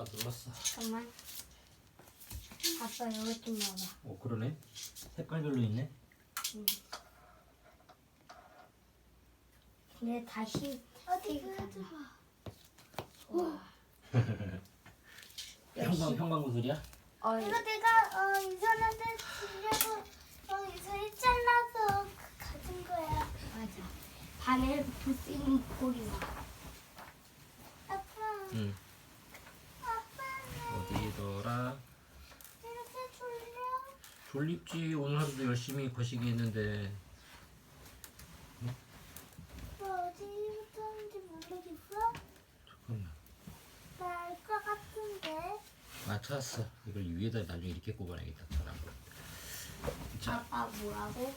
아빠 눌렀어. 잠깐만. 아빠 여기 좀 봐봐. 그러네. 색깔별로 있네. 응. 근데 다시 어디 색이 보여줘봐. 좋아. 형광구슬이야? 이거 내가 이선한테 주려고 이선이 잘라서 가진 거야. 맞아. 밤에 볼 수 있는 볼이야. 아빠, 응. 아빠는 어디더라? 이렇게 졸려? 졸립지. 오늘 하루도 열심히 거시기 했는데. 아빠 어디부터 하는지 모르겠어? 잠깐만. 나 알 것 같은데. 맞췄어. 이걸 위에다 나중에 이렇게 꼽아놔야겠다. 잘안 보여. 자, 아빠 뭐라고?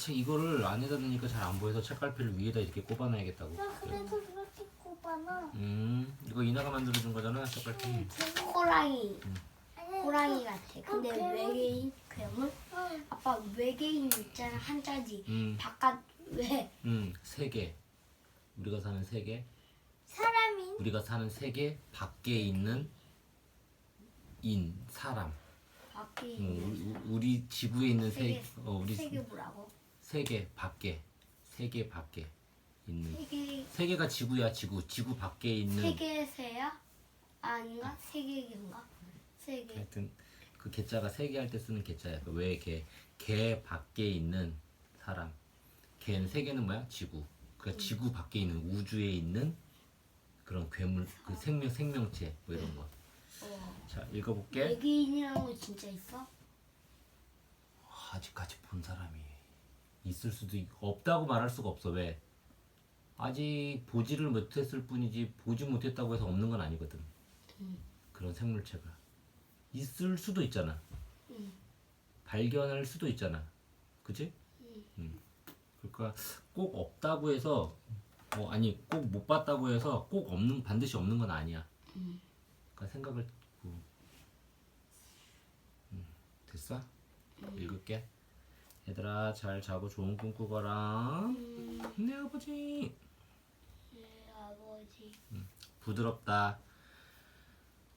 이거를 안에다 넣으니까 잘 안 보여서 책갈피를 위에다 이렇게 꼽아놔야겠다고. 나 그래도 이렇게 꼽아놔. 이거 이나가 만들어준 거잖아, 책갈피. 호랑이. 아니, 호랑이 같아. 근데 괴물? 외계인 괴물? 아빠 외계인 있잖아 한자지. 바깥 왜? 세계. 우리가 사는 세계. 사람이 우리가 사는 세계 밖에 있는 사람. 밖에 있는 우리 지구에 있는 세계. 우리 세계 뭐라고? 세계 밖에 있는 세계 세계가 지구야. 지구 밖에 있는. 세계세야? 아닌가? 세계인가? 세계. 하여튼 그 개자가 세계 할 때 쓰는 개자야. 개 밖에 있는 사람. 개는 세계는 뭐야? 지구. 그러니까 지구 밖에 있는 우주에 있는 그런 괴물, 그 생명체 뭐 이런 거. 자, 읽어볼게. 외계인이라는 거 진짜 있어? 아직까지 본 사람이 있을 수도 없다고 말할 수가 없어. 왜? 아직 보지를 못했을 뿐이지 보지 못했다고 해서 없는 건 아니거든. 그런 생물체가 있을 수도 있잖아. 발견할 수도 있잖아. 그치? 그러니까 꼭 없다고 해서 아니 꼭 못 봤다고 해서 꼭 반드시 없는 건 아니야. 그러니까 생각을 됐어? 읽을게. 얘들아 잘 자고 좋은 꿈 꾸거라. 네 아버지. 네 아버지. 부드럽다.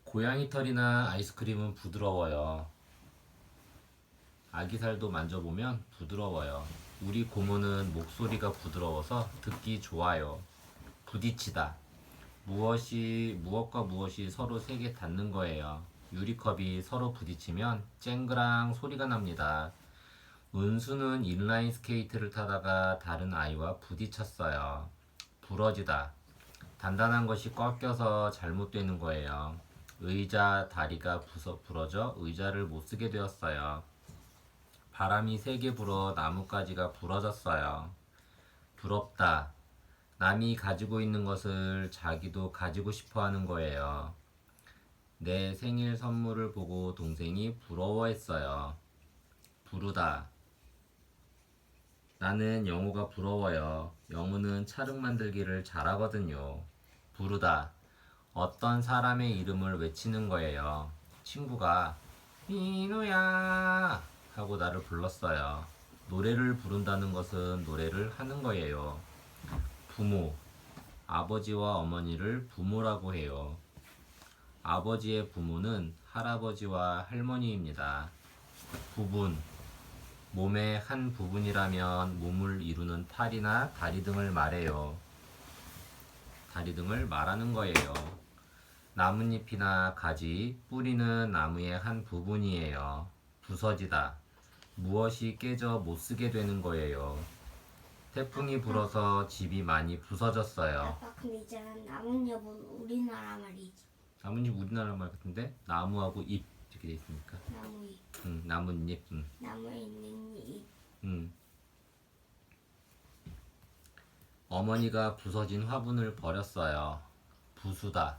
고양이 털이나 아이스크림은 부드러워요. 아기살도 만져보면 부드러워요. 우리 고모는 목소리가 부드러워서 듣기 좋아요. 부딪히다. 무엇과 무엇이 서로 세게 닿는 거예요. 유리컵이 서로 부딪히면 쨍그랑 소리가 납니다. 은수는 인라인 스케이트를 타다가 다른 아이와 부딪혔어요. 부러지다. 단단한 것이 꽉 껴서 잘못되는 거예요. 의자 다리가 부러져 의자를 못 쓰게 되었어요. 바람이 세게 불어 나뭇가지가 부러졌어요. 부럽다. 남이 가지고 있는 것을 자기도 가지고 싶어 하는 거예요. 내 생일 선물을 보고 동생이 부러워했어요. 부르다. 나는 영호가 부러워요. 영호는 찰흙 만들기를 잘하거든요. 부르다. 어떤 사람의 이름을 외치는 거예요. 친구가 민우야 하고 나를 불렀어요. 노래를 부른다는 것은 노래를 하는 거예요. 부모. 아버지와 어머니를 부모라고 해요. 아버지의 부모는 할아버지와 할머니입니다. 부분. 몸의 한 부분이라면 몸을 이루는 팔이나 다리 등을 말해요. 다리 등을 말하는 거예요. 나뭇잎이나 가지, 뿌리는 나무의 한 부분이에요. 부서지다. 무엇이 깨져 못 쓰게 되는 거예요. 태풍이 불어서 집이 많이 부서졌어요. 아빠 근데 있잖아 나뭇잎은 우리나라 말이지. 나뭇잎 우리나라 말 같은데 나무하고 잎 이렇게 돼 있으니까. 나무잎. 나뭇잎. 나무에 있는 잎. 어머니가 부서진 화분을 버렸어요. 부수다.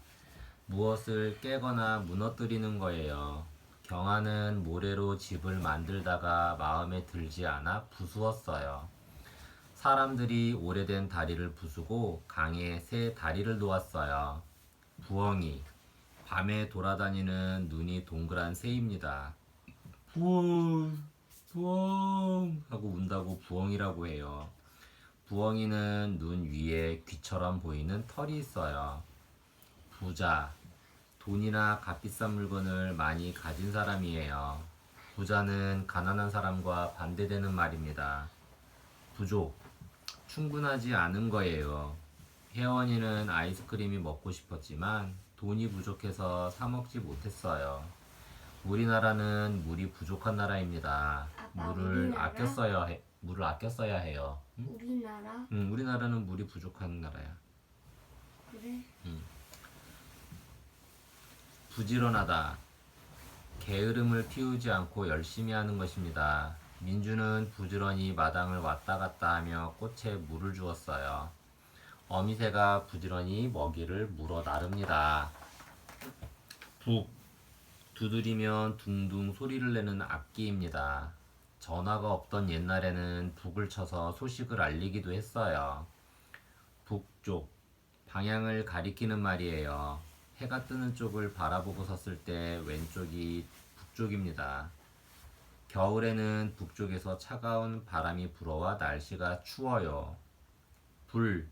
무엇을 깨거나 무너뜨리는 거예요. 경아는 모래로 집을 만들다가 마음에 들지 않아 부수었어요. 사람들이 오래된 다리를 부수고 강에 새 다리를 놓았어요. 부엉이. 밤에 돌아다니는 눈이 동그란 새입니다. 부엉, 부엉 하고 운다고 부엉이라고 해요. 부엉이는 눈 위에 귀처럼 보이는 털이 있어요. 부자. 돈이나 값비싼 물건을 많이 가진 사람이에요. 부자는 가난한 사람과 반대되는 말입니다. 부족, 충분하지 않은 거예요. 혜원이는 아이스크림이 먹고 싶었지만 돈이 부족해서 사 먹지 못했어요. 우리나라는 물이 부족한 나라입니다. 아빠, 물을 우리나라? 물을 아껴 써야 해요. 응? 우리나라? 우리나라는 물이 부족한 나라야. 그래? 부지런하다. 게으름을 피우지 않고 열심히 하는 것입니다. 민주는 부지런히 마당을 왔다 갔다 하며 꽃에 물을 주었어요. 어미새가 부지런히 먹이를 물어 나릅니다. 북, 두드리면 둥둥 소리를 내는 악기입니다. 전화가 없던 옛날에는 북을 쳐서 소식을 알리기도 했어요. 북쪽, 방향을 가리키는 말이에요. 해가 뜨는 쪽을 바라보고 섰을 때 왼쪽이 북쪽입니다. 겨울에는 북쪽에서 차가운 바람이 불어와 날씨가 추워요. 불,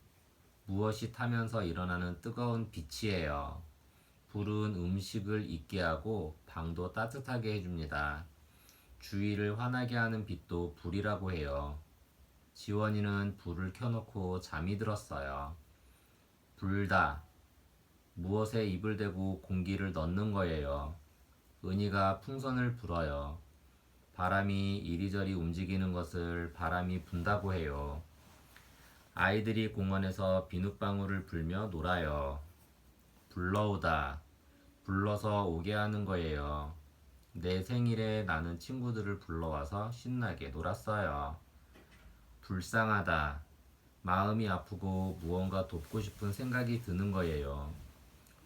무엇이 타면서 일어나는 뜨거운 빛이에요. 불은 음식을 익게 하고 방도 따뜻하게 해줍니다. 주위를 환하게 하는 빛도 불이라고 해요. 지원이는 불을 켜놓고 잠이 들었어요. 불다. 무엇에 입을 대고 공기를 넣는 거예요. 은희가 풍선을 불어요. 바람이 이리저리 움직이는 것을 바람이 분다고 해요. 아이들이 공원에서 비눗방울을 불며 놀아요. 불러오다. 불러서 오게 하는 거예요. 내 생일에 나는 친구들을 불러와서 신나게 놀았어요. 불쌍하다. 마음이 아프고 무언가 돕고 싶은 생각이 드는 거예요.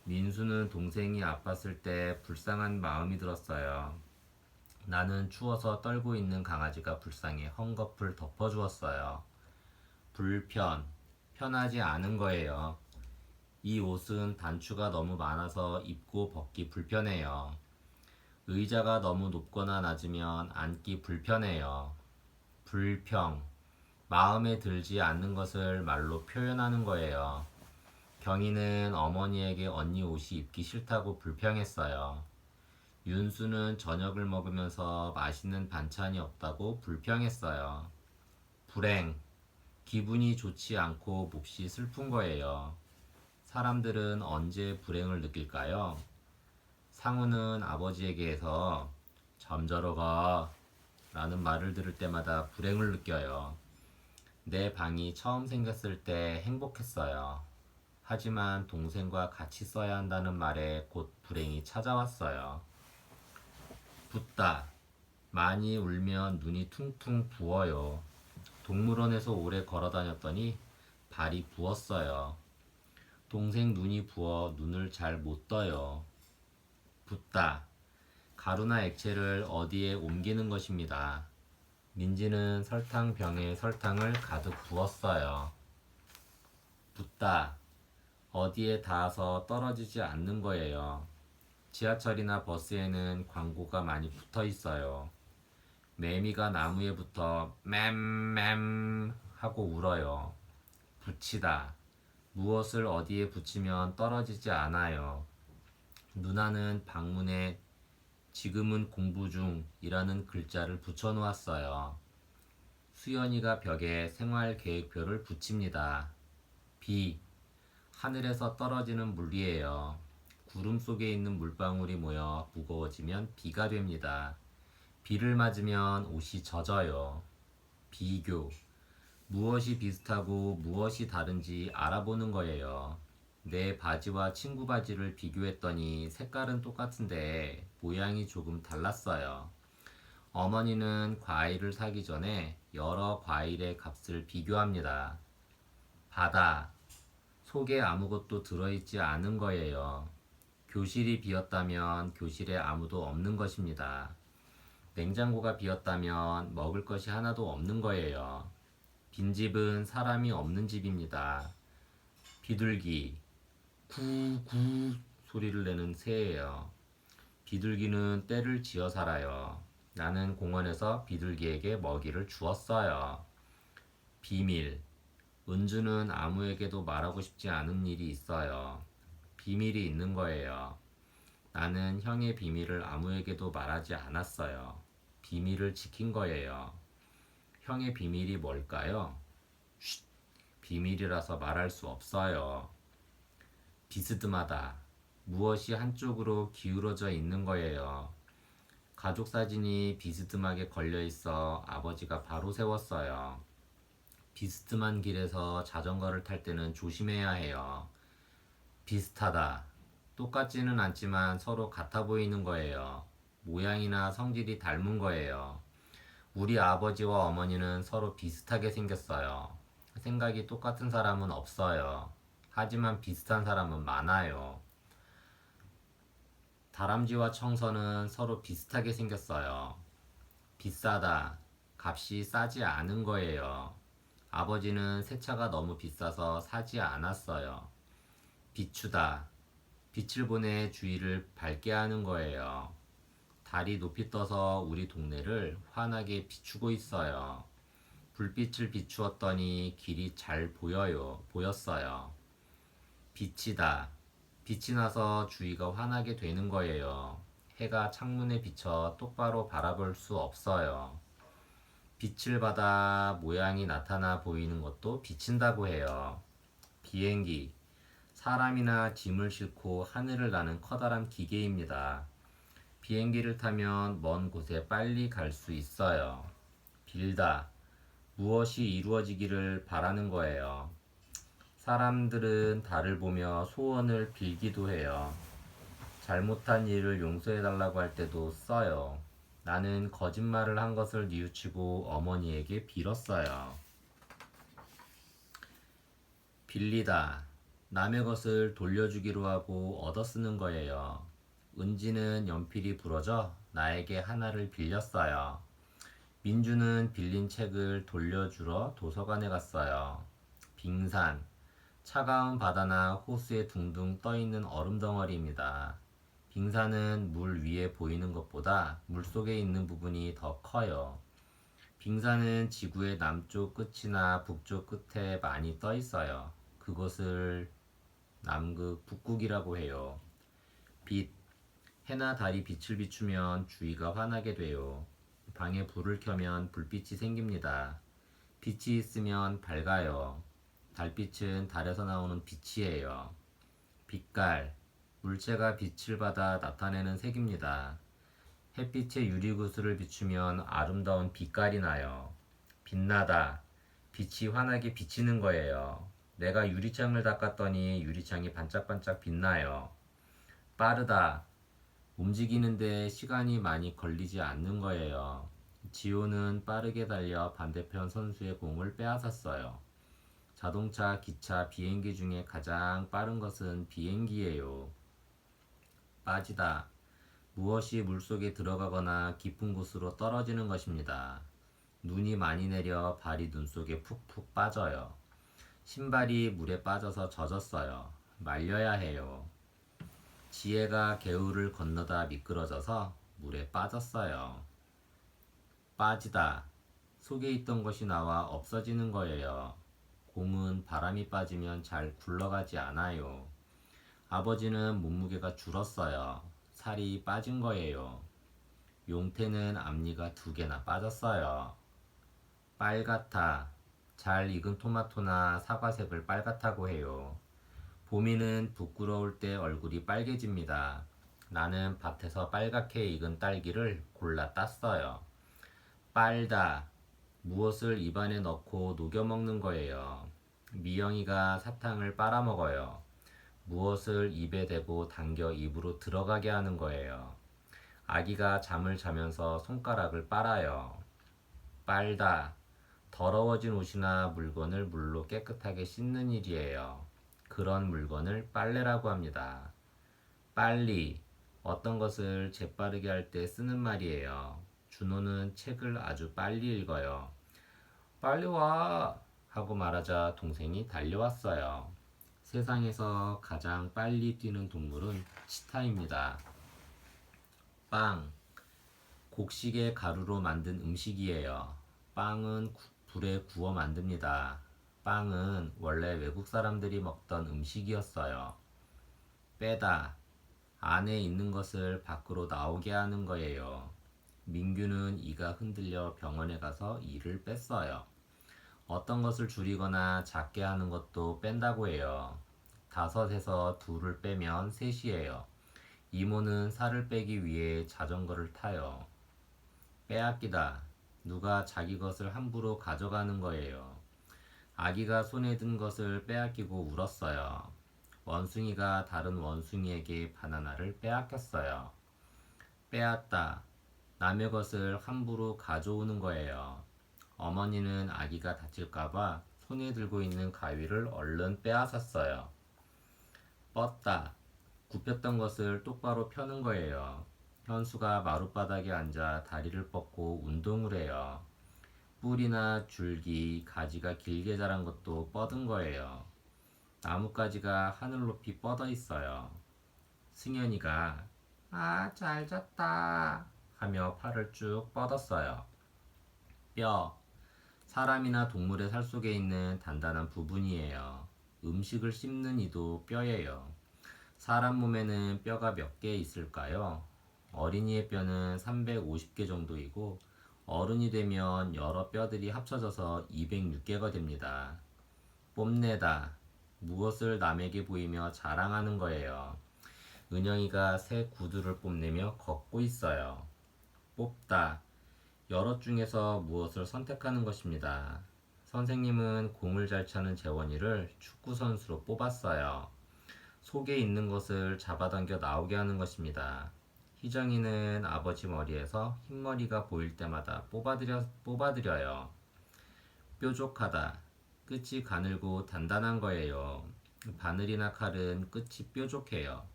민수는 동생이 아팠을 때 불쌍한 마음이 들었어요. 나는 추워서 떨고 있는 강아지가 불쌍해 헝겊을 덮어주었어요. 불편, 편하지 않은 거예요. 이 옷은 단추가 너무 많아서 입고 벗기 불편해요. 의자가 너무 높거나 낮으면 앉기 불편해요. 불평, 마음에 들지 않는 것을 말로 표현하는 거예요. 경희는 어머니에게 언니 옷이 입기 싫다고 불평했어요. 윤수는 저녁을 먹으면서 맛있는 반찬이 없다고 불평했어요. 불행, 기분이 좋지 않고 몹시 슬픈 거예요. 사람들은 언제 불행을 느낄까요? 상우는 아버지에게 해서 잠자러 가 라는 말을 들을 때마다 불행을 느껴요. 내 방이 처음 생겼을 때 행복했어요. 하지만 동생과 같이 써야 한다는 말에 곧 불행이 찾아왔어요. 붓다. 많이 울면 눈이 퉁퉁 부어요. 동물원에서 오래 걸어 다녔더니 발이 부었어요. 동생 눈이 부어 눈을 잘 못 떠요. 붓다. 가루나 액체를 어디에 옮기는 것입니다. 민지는 설탕병에 설탕을 가득 부었어요. 붓다. 어디에 닿아서 떨어지지 않는 거예요. 지하철이나 버스에는 광고가 많이 붙어 있어요. 매미가 나무에 붙어 맴맴 하고 울어요. 붙이다. 무엇을 어디에 붙이면 떨어지지 않아요. 누나는 방문에 지금은 공부 중이라는 글자를 붙여 놓았어요. 수연이가 벽에 생활계획표를 붙입니다. 비. 하늘에서 떨어지는 물이에요. 구름 속에 있는 물방울이 모여 무거워지면 비가 됩니다. 비를 맞으면 옷이 젖어요. 비교. 무엇이 비슷하고 무엇이 다른지 알아보는 거예요. 내 바지와 친구 바지를 비교했더니 색깔은 똑같은데 모양이 조금 달랐어요. 어머니는 과일을 사기 전에 여러 과일의 값을 비교합니다. 바다. 속에 아무것도 들어있지 않은 거예요. 교실이 비었다면 교실에 아무도 없는 것입니다. 냉장고가 비었다면 먹을 것이 하나도 없는 거예요. 빈집은 사람이 없는 집입니다. 비둘기. 구구 소리를 내는 새예요. 비둘기는 떼를 지어 살아요. 나는 공원에서 비둘기에게 먹이를 주었어요. 비밀. 은주는 아무에게도 말하고 싶지 않은 일이 있어요. 비밀이 있는 거예요. 나는 형의 비밀을 아무에게도 말하지 않았어요. 비밀을 지킨 거예요. 형의 비밀이 뭘까요? 쉿, 비밀이라서 말할 수 없어요. 비스듬하다. 무엇이 한쪽으로 기울어져 있는 거예요. 가족 사진이 비스듬하게 걸려 있어 아버지가 바로 세웠어요. 비스듬한 길에서 자전거를 탈 때는 조심해야 해요. 비슷하다. 똑같지는 않지만 서로 같아 보이는 거예요. 모양이나 성질이 닮은 거예요. 우리 아버지와 어머니는 서로 비슷하게 생겼어요. 생각이 똑같은 사람은 없어요. 하지만 비슷한 사람은 많아요. 다람쥐와 청소는 서로 비슷하게 생겼어요. 비싸다. 값이 싸지 않은 거예요. 아버지는 새 차가 너무 비싸서 사지 않았어요. 비추다. 빛을 보내 주위를 밝게 하는 거예요. 달이 높이 떠서 우리 동네를 환하게 비추고 있어요. 불빛을 비추었더니 길이 잘 보였어요. 빛이다. 빛이 나서 주위가 환하게 되는 거예요. 해가 창문에 비쳐 똑바로 바라볼 수 없어요. 빛을 받아 모양이 나타나 보이는 것도 비친다고 해요. 비행기. 사람이나 짐을 싣고 하늘을 나는 커다란 기계입니다. 비행기를 타면 먼 곳에 빨리 갈 수 있어요. 빌다. 무엇이 이루어지기를 바라는 거예요. 사람들은 달을 보며 소원을 빌기도 해요. 잘못한 일을 용서해달라고 할 때도 써요. 나는 거짓말을 한 것을 뉘우치고 어머니에게 빌었어요. 빌리다. 남의 것을 돌려주기로 하고 얻어쓰는 거예요. 은지는 연필이 부러져 나에게 하나를 빌렸어요. 민주는 빌린 책을 돌려주러 도서관에 갔어요. 빙산. 차가운 바다나 호수에 둥둥 떠있는 얼음 덩어리입니다. 빙산은 물 위에 보이는 것보다 물 속에 있는 부분이 더 커요. 빙산은 지구의 남쪽 끝이나 북쪽 끝에 많이 떠 있어요. 그것을 남극, 북극이라고 해요. 빛. 해나 달이 빛을 비추면 주위가 환하게 돼요. 방에 불을 켜면 불빛이 생깁니다. 빛이 있으면 밝아요. 달빛은 달에서 나오는 빛이에요. 빛깔. 물체가 빛을 받아 나타내는 색입니다. 햇빛에 유리구슬을 비추면 아름다운 빛깔이 나요. 빛나다. 빛이 환하게 비치는 거예요. 내가 유리창을 닦았더니 유리창이 반짝반짝 빛나요. 빠르다. 움직이는데 시간이 많이 걸리지 않는 거예요. 지호는 빠르게 달려 반대편 선수의 공을 빼앗았어요. 자동차, 기차, 비행기 중에 가장 빠른 것은 비행기예요. 빠지다. 무엇이 물속에 들어가거나 깊은 곳으로 떨어지는 것입니다. 눈이 많이 내려 발이 눈 속에 푹푹 빠져요. 신발이 물에 빠져서 젖었어요. 말려야 해요. 지혜가 개울을 건너다 미끄러져서 물에 빠졌어요. 빠지다. 속에 있던 것이 나와 없어지는 거예요. 공은 바람이 빠지면 잘 굴러가지 않아요. 아버지는 몸무게가 줄었어요. 살이 빠진 거예요. 용태는 앞니가 2개나 빠졌어요. 빨갛다. 잘 익은 토마토나 사과색을 빨갛다고 해요. 봄이는 부끄러울 때 얼굴이 빨개집니다. 나는 밭에서 빨갛게 익은 딸기를 골라 땄어요. 빨다. 무엇을 입안에 넣고 녹여 먹는 거예요. 미영이가 사탕을 빨아먹어요. 무엇을 입에 대고 당겨 입으로 들어가게 하는 거예요. 아기가 잠을 자면서 손가락을 빨아요. 빨다. 더러워진 옷이나 물건을 물로 깨끗하게 씻는 일이에요. 그런 물건을 빨래라고 합니다. 빨리. 어떤 것을 재빠르게 할 때 쓰는 말이에요. 준호는 책을 아주 빨리 읽어요. 빨리 와! 하고 말하자 동생이 달려왔어요. 세상에서 가장 빨리 뛰는 동물은 치타입니다. 빵. 곡식의 가루로 만든 음식이에요. 빵은 불에 구워 만듭니다. 빵은 원래 외국 사람들이 먹던 음식이었어요. 빼다. 안에 있는 것을 밖으로 나오게 하는 거예요. 민규는 이가 흔들려 병원에 가서 이를 뺐어요. 어떤 것을 줄이거나 작게 하는 것도 뺀다고 해요. 5에서 2를 빼면 3이에요. 이모는 살을 빼기 위해 자전거를 타요. 빼앗기다. 누가 자기 것을 함부로 가져가는 거예요. 아기가 손에 든 것을 빼앗기고 울었어요. 원숭이가 다른 원숭이에게 바나나를 빼앗겼어요. 빼앗다. 남의 것을 함부로 가져오는 거예요. 어머니는 아기가 다칠까봐 손에 들고 있는 가위를 얼른 빼앗았어요. 뻗다. 굽혔던 것을 똑바로 펴는 거예요. 현수가 마룻바닥에 앉아 다리를 뻗고 운동을 해요. 뿔이나 줄기, 가지가 길게 자란 것도 뻗은 거예요. 나뭇가지가 하늘 높이 뻗어 있어요. 승현이가 잘 잤다 하며 팔을 쭉 뻗었어요. 뼈. 사람이나 동물의 살 속에 있는 단단한 부분이에요. 음식을 씹는 이도 뼈예요. 사람 몸에는 뼈가 몇 개 있을까요? 어린이의 뼈는 350개 정도이고 어른이 되면 여러 뼈들이 합쳐져서 206개가 됩니다. 뽐내다. 무엇을 남에게 보이며 자랑하는 거예요. 은영이가 새 구두를 뽐내며 걷고 있어요. 뽑다. 여럿 중에서 무엇을 선택하는 것입니다. 선생님은 공을 잘 차는 재원이를 축구 선수로 뽑았어요. 속에 있는 것을 잡아당겨 나오게 하는 것입니다. 희정이는 아버지 머리에서 흰머리가 보일 때마다 뽑아드려요. 뾰족하다. 끝이 가늘고 단단한 거예요. 바늘이나 칼은 끝이 뾰족해요.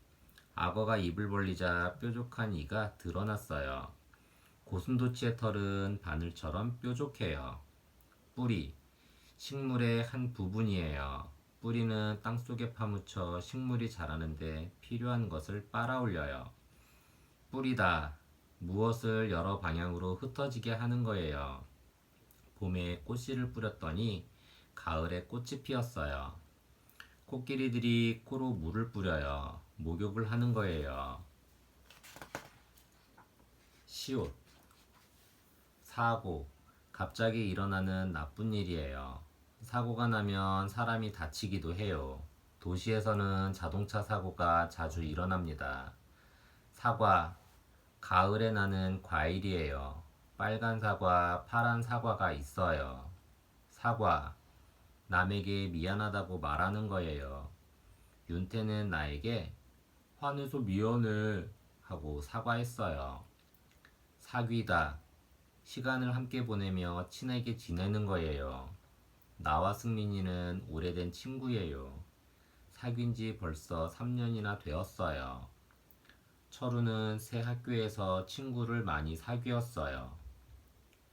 악어가 입을 벌리자 뾰족한 이가 드러났어요. 고슴도치의 털은 바늘처럼 뾰족해요. 뿌리. 식물의 한 부분이에요. 뿌리는 땅속에 파묻혀 식물이 자라는데 필요한 것을 빨아올려요. 뿌리다. 무엇을 여러 방향으로 흩어지게 하는 거예요. 봄에 꽃씨를 뿌렸더니 가을에 꽃이 피었어요. 코끼리들이 코로 물을 뿌려요. 목욕을 하는 거예요. 시옷. 사고. 갑자기 일어나는 나쁜 일이에요. 사고가 나면 사람이 다치기도 해요. 도시에서는 자동차 사고가 자주 일어납니다. 사과. 가을에 나는 과일이에요. 빨간 사과, 파란 사과가 있어요. 사과. 남에게 미안하다고 말하는 거예요. 윤태는 나에게 화내서 미안해 하고 사과했어요. 사귀다. 시간을 함께 보내며 친하게 지내는 거예요. 나와 승민이는 오래된 친구예요. 사귄 지 벌써 3년이나 되었어요. 철우는 새 학교에서 친구를 많이 사귀었어요.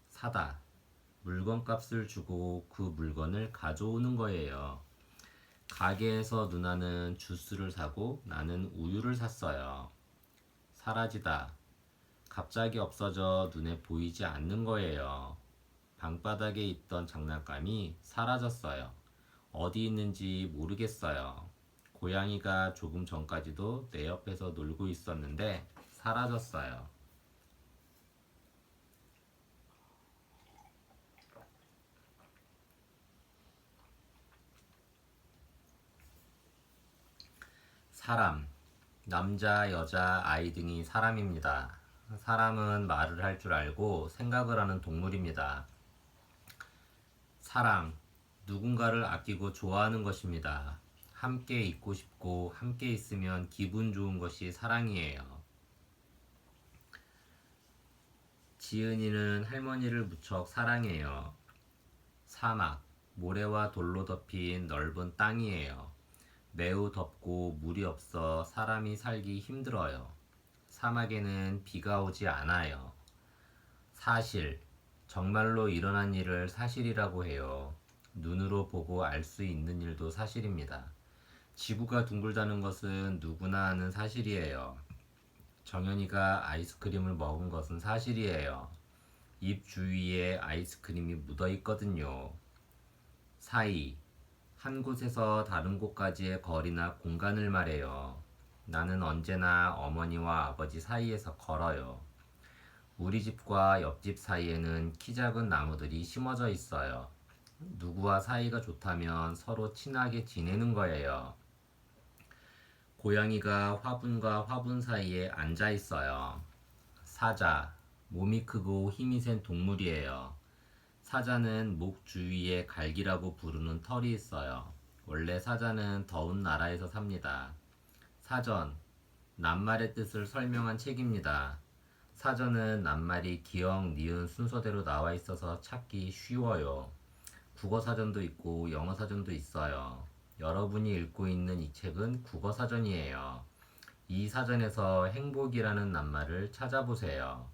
사다. 물건값을 주고 그 물건을 가져오는 거예요. 가게에서 누나는 주스를 사고 나는 우유를 샀어요. 사라지다. 갑자기 없어져 눈에 보이지 않는 거예요. 방바닥에 있던 장난감이 사라졌어요. 어디 있는지 모르겠어요. 고양이가 조금 전까지도 내 옆에서 놀고 있었는데 사라졌어요. 사람. 남자, 여자, 아이 등이 사람입니다. 사람은 말을 할 줄 알고 생각을 하는 동물입니다. 사랑. 누군가를 아끼고 좋아하는 것입니다. 함께 있고 싶고 함께 있으면 기분 좋은 것이 사랑이에요. 지은이는 할머니를 무척 사랑해요. 사막. 모래와 돌로 덮인 넓은 땅이에요. 매우 덥고 물이 없어 사람이 살기 힘들어요. 사막에는 비가 오지 않아요. 사실. 정말로 일어난 일을 사실이라고 해요. 눈으로 보고 알 수 있는 일도 사실입니다. 지구가 둥글다는 것은 누구나 아는 사실이에요. 정연이가 아이스크림을 먹은 것은 사실이에요. 입 주위에 아이스크림이 묻어 있거든요. 사이. 한 곳에서 다른 곳까지의 거리나 공간을 말해요. 나는 언제나 어머니와 아버지 사이에서 걸어요. 우리 집과 옆집 사이에는 키 작은 나무들이 심어져 있어요. 누구와 사이가 좋다면 서로 친하게 지내는 거예요. 고양이가 화분과 화분 사이에 앉아 있어요. 사자, 몸이 크고 힘이 센 동물이에요. 사자는 목 주위에 갈기라고 부르는 털이 있어요. 원래 사자는 더운 나라에서 삽니다. 사전, 낱말의 뜻을 설명한 책입니다. 사전은 낱말이 기역, 니은 순서대로 나와 있어서 찾기 쉬워요. 국어 사전도 있고 영어 사전도 있어요. 여러분이 읽고 있는 이 책은 국어 사전이에요. 이 사전에서 행복이라는 낱말을 찾아보세요.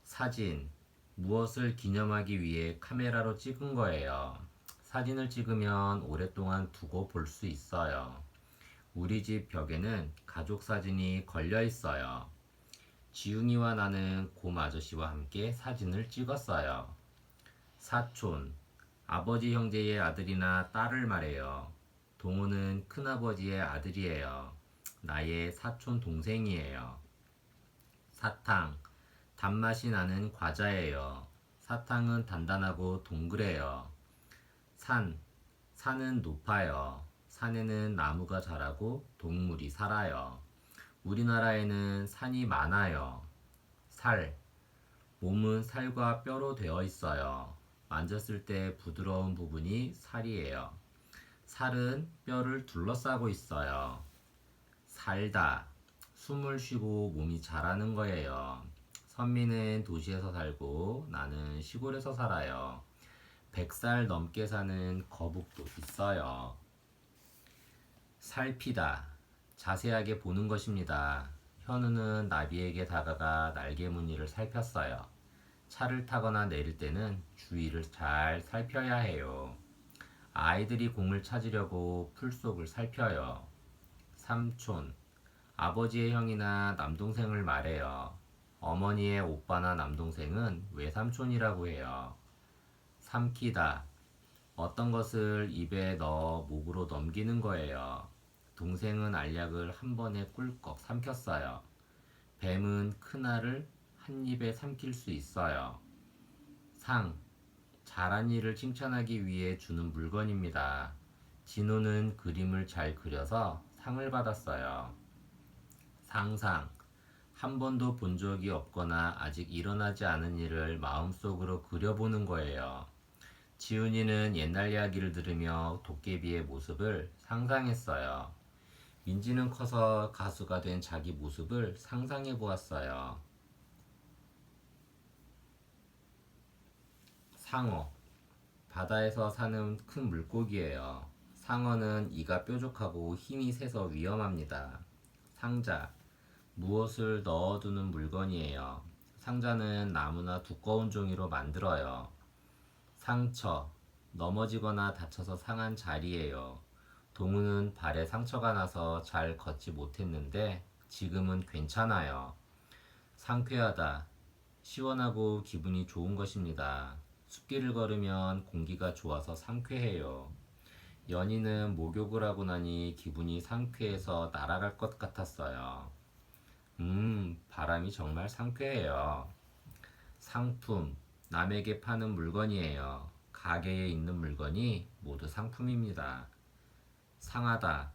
사진, 무엇을 기념하기 위해 카메라로 찍은 거예요. 사진을 찍으면 오랫동안 두고 볼 수 있어요. 우리 집 벽에는 가족 사진이 걸려 있어요. 지웅이와 나는 곰 아저씨와 함께 사진을 찍었어요. 사촌, 아버지 형제의 아들이나 딸을 말해요. 동우는 큰아버지의 아들이에요. 나의 사촌 동생이에요. 사탕, 단맛이 나는 과자예요. 사탕은 단단하고 동그래요. 산은 높아요. 산에는 나무가 자라고 동물이 살아요. 우리나라에는 산이 많아요. 몸은 살과 뼈로 되어 있어요. 만졌을 때 부드러운 부분이 살이에요. 살은 뼈를 둘러싸고 있어요. 살다, 숨을 쉬고 몸이 자라는 거예요. 선미는 도시에서 살고 나는 시골에서 살아요. 100살 넘게 사는 거북도 있어요. 살피다, 자세하게 보는 것입니다. 현우는 나비에게 다가가 날개 무늬를 살폈어요. 차를 타거나 내릴 때는 주위를 잘 살펴야 해요. 아이들이 공을 찾으려고 풀 속을 살펴요. 삼촌, 아버지의 형이나 남동생을 말해요. 어머니의 오빠나 남동생은 외삼촌이라고 해요. 삼키다, 어떤 것을 입에 넣어 목으로 넘기는 거예요. 동생은 알약을 한 번에 꿀꺽 삼켰어요. 뱀은 큰 알을 한 입에 삼킬 수 있어요. 잘한 일을 칭찬하기 위해 주는 물건입니다. 진호는 그림을 잘 그려서 상을 받았어요. 상상, 한 번도 본 적이 없거나 아직 일어나지 않은 일을 마음속으로 그려보는 거예요. 지훈이는 옛날 이야기를 들으며 도깨비의 모습을 상상했어요. 민지는 커서 가수가 된 자기 모습을 상상해 보았어요. 상어, 바다에서 사는 큰 물고기예요. 상어는 이가 뾰족하고 힘이 세서 위험합니다. 상자, 무엇을 넣어두는 물건이에요. 상자는 나무나 두꺼운 종이로 만들어요. 상처, 넘어지거나 다쳐서 상한 자리예요. 동우는 발에 상처가 나서 잘 걷지 못했는데 지금은 괜찮아요. 상쾌하다, 시원하고 기분이 좋은 것입니다. 숲길을 걸으면 공기가 좋아서 상쾌해요. 연희는 목욕을 하고 나니 기분이 상쾌해서 날아갈 것 같았어요. 바람이 정말 상쾌해요. 상품, 남에게 파는 물건이에요. 가게에 있는 물건이 모두 상품입니다. 상하다,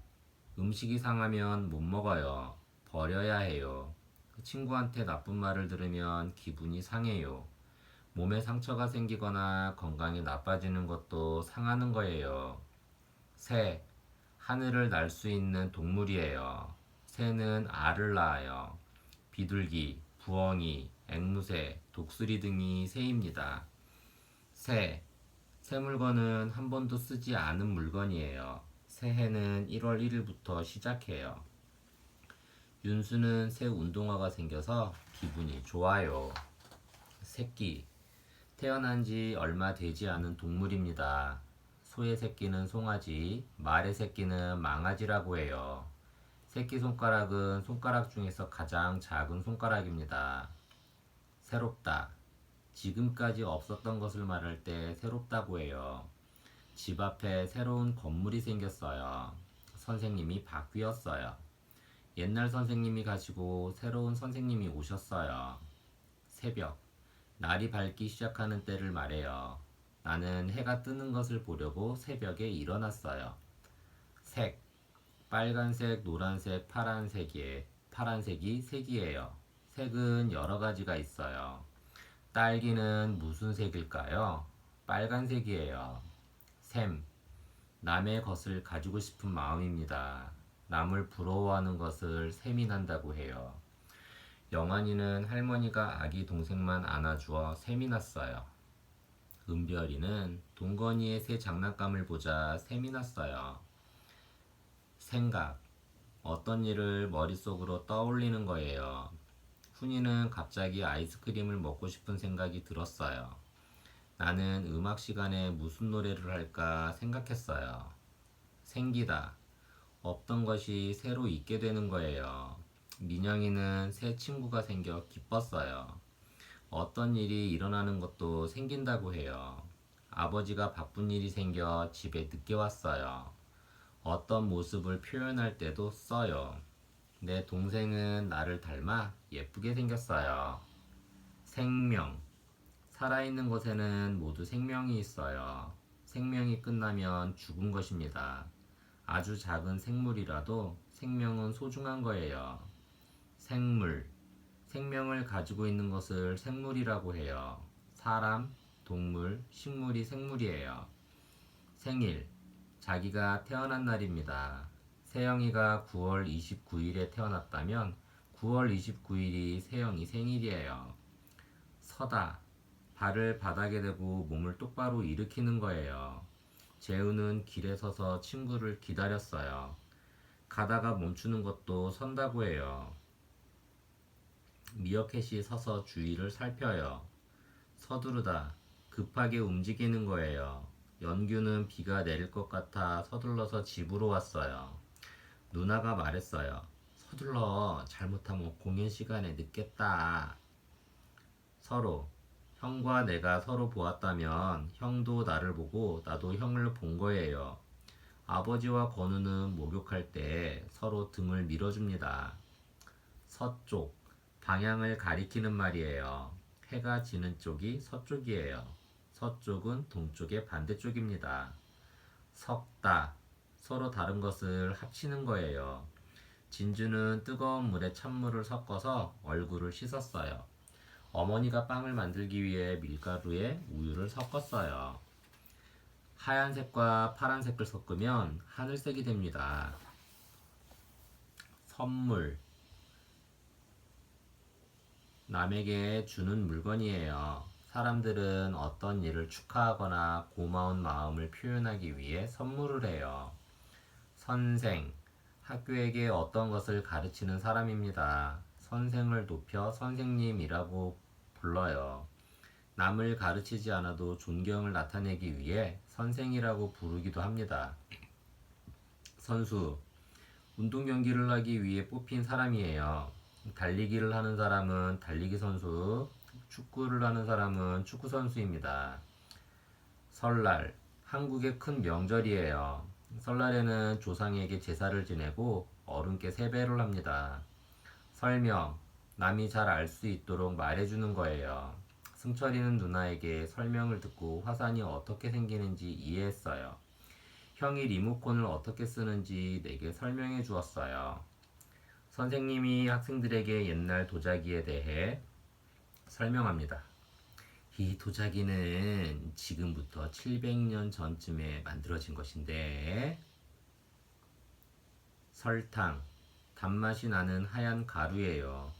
음식이 상하면 못 먹어요. 버려야 해요. 친구한테 나쁜 말을 들으면 기분이 상해요. 몸에 상처가 생기거나 건강이 나빠지는 것도 상하는 거예요. 새, 하늘을 날 수 있는 동물이에요. 새는 알을 낳아요. 비둘기, 부엉이, 앵무새, 독수리 등이 새입니다. 새 물건은 한 번도 쓰지 않은 물건이에요. 새해는 1월 1일부터 시작해요. 윤수는 새 운동화가 생겨서 기분이 좋아요. 새끼, 태어난 지 얼마 되지 않은 동물입니다. 소의 새끼는 송아지, 말의 새끼는 망아지라고 해요. 새끼 손가락은 손가락 중에서 가장 작은 손가락입니다. 새롭다, 지금까지 없었던 것을 말할 때 새롭다고 해요. 집 앞에 새로운 건물이 생겼어요. 선생님이 바뀌었어요. 옛날 선생님이 가시고 새로운 선생님이 오셨어요. 새벽, 날이 밝기 시작하는 때를 말해요. 나는 해가 뜨는 것을 보려고 새벽에 일어났어요. 색, 빨간색, 노란색, 파란색이 색이에요. 색은 여러 가지가 있어요. 딸기는 무슨 색일까요? 빨간색이에요. 샘, 남의 것을 가지고 싶은 마음입니다. 남을 부러워하는 것을 샘이 난다고 해요. 영환이는 할머니가 아기 동생만 안아주어 샘이 났어요. 은별이는 동건이의 새 장난감을 보자 샘이 났어요. 생각, 어떤 일을 머릿속으로 떠올리는 거예요. 훈이는 갑자기 아이스크림을 먹고 싶은 생각이 들었어요. 나는 음악 시간에 무슨 노래를 할까 생각했어요. 생기다, 없던 것이 새로 있게 되는 거예요. 민영이는 새 친구가 생겨 기뻤어요. 어떤 일이 일어나는 것도 생긴다고 해요. 아버지가 바쁜 일이 생겨 집에 늦게 왔어요. 어떤 모습을 표현할 때도 써요. 내 동생은 나를 닮아 예쁘게 생겼어요. 생명. 살아있는 것에는 모두 생명이 있어요. 생명이 끝나면 죽은 것입니다. 아주 작은 생물이라도 생명은 소중한 거예요. 생물. 생명을 가지고 있는 것을 생물이라고 해요. 사람, 동물, 식물이 생물이에요. 생일. 자기가 태어난 날입니다. 세영이가 9월 29일에 태어났다면 9월 29일이 세영이 생일이에요. 서다. 발을 바닥에 대고 몸을 똑바로 일으키는 거예요. 재우는 길에 서서 친구를 기다렸어요. 가다가 멈추는 것도 선다고 해요. 미어캣이 서서 주위를 살펴요. 서두르다. 급하게 움직이는 거예요. 연규는 비가 내릴 것 같아 서둘러서 집으로 왔어요. 누나가 말했어요. 서둘러. 잘못하면 공연 시간에 늦겠다. 서로. 형과 내가 서로 보았다면 형도 나를 보고 나도 형을 본 거예요. 아버지와 건우는 목욕할 때 서로 등을 밀어줍니다. 서쪽. 방향을 가리키는 말이에요. 해가 지는 쪽이 서쪽이에요. 서쪽은 동쪽의 반대쪽입니다. 섞다. 서로 다른 것을 합치는 거예요. 진주는 뜨거운 물에 찬물을 섞어서 얼굴을 씻었어요. 어머니가 빵을 만들기 위해 밀가루에 우유를 섞었어요. 하얀색과 파란색을 섞으면 하늘색이 됩니다. 선물. 남에게 주는 물건이에요. 사람들은 어떤 일을 축하하거나 고마운 마음을 표현하기 위해 선물을 해요. 선생. 학교에게 어떤 것을 가르치는 사람입니다. 선생을 높여 선생님이라고 불러요. 남을 가르치지 않아도 존경을 나타내기 위해 선생이라고 부르기도 합니다. 선수. 운동 경기를 하기 위해 뽑힌 사람이에요. 달리기를 하는 사람은 달리기 선수, 축구를 하는 사람은 축구 선수입니다. 설날. 한국의 큰 명절이에요. 설날에는 조상에게 제사를 지내고 어른께 세배를 합니다. 설명. 남이 잘 알 수 있도록 말해주는 거예요. 승철이는 누나에게 설명을 듣고 화산이 어떻게 생기는지 이해했어요. 형이 리모컨을 어떻게 쓰는지 내게 설명해 주었어요. 선생님이 학생들에게 옛날 도자기에 대해 설명합니다. 이 도자기는 지금부터 700년 전쯤에 만들어진 것인데, 설탕, 단맛이 나는 하얀 가루예요.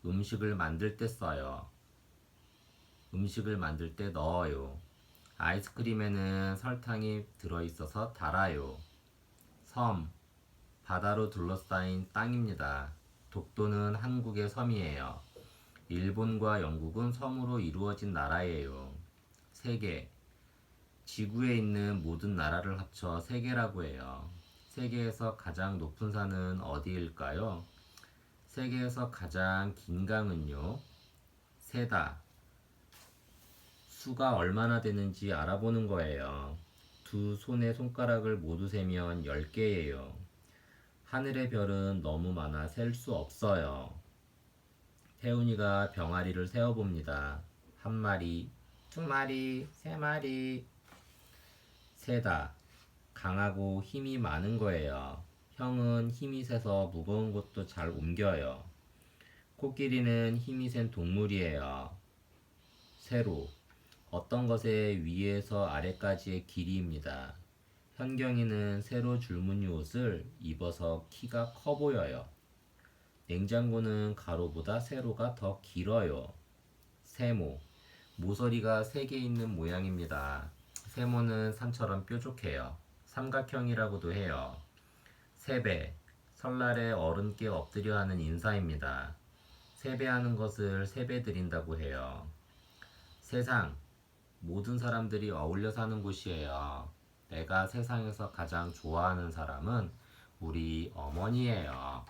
음식을 만들 때 써요. 음식을 만들 때 넣어요. 아이스크림에는 설탕이 들어있어서 달아요. 섬, 바다로 둘러싸인 땅입니다. 독도는 한국의 섬이에요. 일본과 영국은 섬으로 이루어진 나라예요. 세계, 지구에 있는 모든 나라를 합쳐 세계라고 해요. 세계에서 가장 높은 산은 어디일까요? 세계에서 가장 긴 강은요? 세다. 수가 얼마나 되는지 알아보는 거예요. 두 손의 손가락을 모두 세면 10개예요. 하늘의 별은 너무 많아 셀 수 없어요. 태훈이가 병아리를 세어봅니다. 한 마리, 두 마리, 세 마리. 세다. 강하고 힘이 많은 거예요. 형은 힘이 세서 무거운 것도 잘 옮겨요. 코끼리는 힘이 센 동물이에요. 세로. 어떤 것의 위에서 아래까지의 길이입니다. 현경이는 세로 줄무늬 옷을 입어서 키가 커 보여요. 냉장고는 가로보다 세로가 더 길어요. 세모. 모서리가 3개 있는 모양입니다. 세모는 산처럼 뾰족해요. 삼각형이라고도 해요. 세배. 설날에 어른께 엎드려 하는 인사입니다. 세배하는 것을 세배드린다고 해요. 세상. 모든 사람들이 어울려 사는 곳이에요. 내가 세상에서 가장 좋아하는 사람은 우리 어머니예요.